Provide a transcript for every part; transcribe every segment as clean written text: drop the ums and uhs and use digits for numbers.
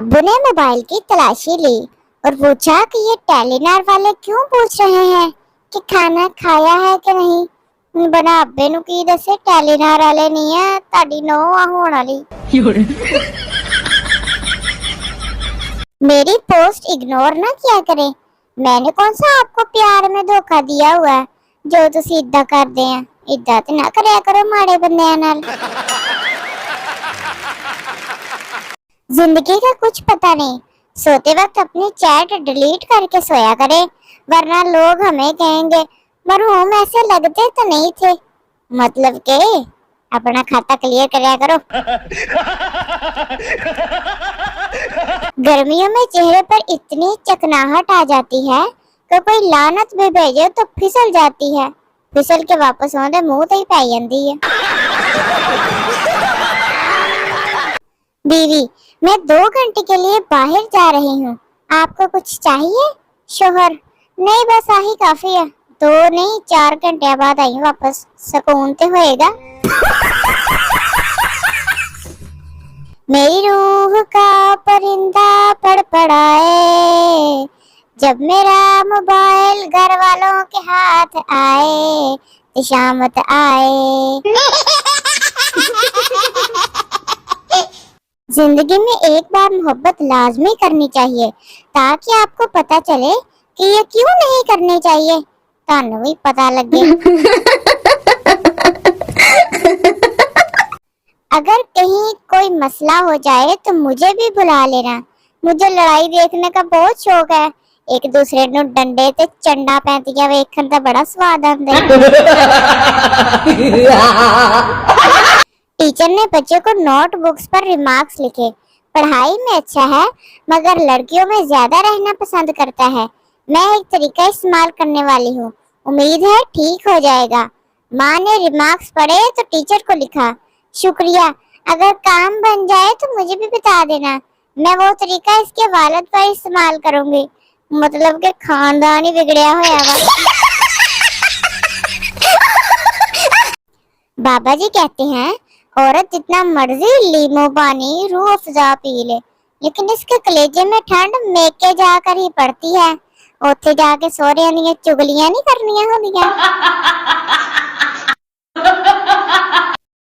अब्बू ने मोबाइल की तलाशी ली और पूछा कि ये टेलीनार वाले क्यों पूछ रहे हैं कि खाना खाया है कि नहीं। बना अब्बे नु की दसे टेलीनार वाले नहीं है ताड़ी नो होने वाली। मेरी पोस्ट इग्नोर ना किया करे। मैंने कौन सा आपको प्यार में धोखा दिया हुआ है जो तुसी इदा करदे हैं। इदा ते ना करया करो माड़े बंदियां नाल। जिंदगी का कुछ पता नहीं, सोते वक्त अपनी चैट डिलीट करके सोया करे वरना लोग हमें कहेंगे मरहूम ऐसे लगते तो नहीं थे। मतलब के अपना खाता क्लियर करया करो। गर्मियों में चेहरे पर इतनी चकनाहट आ जाती है कि कोई लानत भी भेजे तो फिसल जाती है। फिसल के वापस आंदे मुंह ते ही पै जांदी है। बीवी, मैं 2 घंटे के लिए बाहर जा रही हूँ, आपको कुछ चाहिए? शोहर, नहीं बस आही काफी है, 2 नहीं 4 घंटे बाद आई वापस, सुकून तो होएगा। मेरी रूह का परिंदा पड़पड़ाए जब मेरा मोबाइल घर वालों के हाथ आए तो शामत आए। जिंदगी में एक बार मोहब्बत लाजमी करनी चाहिए ताकि आपको पता चले कि ये क्यों नहीं करनी चाहिए, तानू भी पता लगे। अगर कहीं कोई मसला हो जाए तो मुझे भी बुला लेना, मुझे लड़ाई देखने का बहुत शौक है। एक दूसरे नु डंडे ते चंडा पैंतिया वेखन दा बड़ा स्वाद आंदा है। टीचर ने बच्चों को नोटबुक्स पर रिमार्क्स लिखे, पढ़ाई में अच्छा है मगर लड़कियों में ज्यादा रहना पसंद करता है। मैं एक तरीका इस्तेमाल करने वाली हूँ, उम्मीद है ठीक हो जाएगा। माँ ने रिमार्क्स पढ़े तो टीचर को लिखा, शुक्रिया, अगर काम बन जाए तो मुझे भी बता देना, मैं वो तरीका इसके वालिद पर इस्तेमाल करूंगी। मतलब के खानदान ही बिगड़या होया वा। बाबा जी कहते हैं औरत जितना मर्जी लीमो पानी रूह अफ़ज़ा पी ले लेकिन इसके कलेजे में ठंड मेके जाकर ही पड़ती है। ओथे जाके सोहरियां दी चुगलियां नहीं करनियां होंदियां।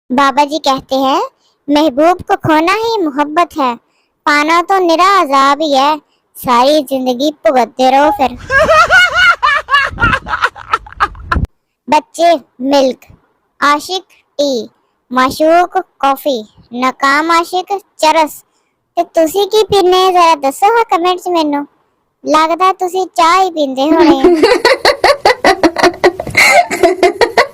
बाबा जी कहते हैं महबूब को खोना ही मोहब्बत है, पाना तो निरा अजाब ही है, सारी जिंदगी भुगतते रहो फिर। बच्चे मिल्क, आशिक टी, माशूक कॉफी, नाकाम आशिक चरस ते तुसी की पीने जरा दसो हा कमेंट्स मैनू। लगदा तुसी चाह ही पींदे होणे।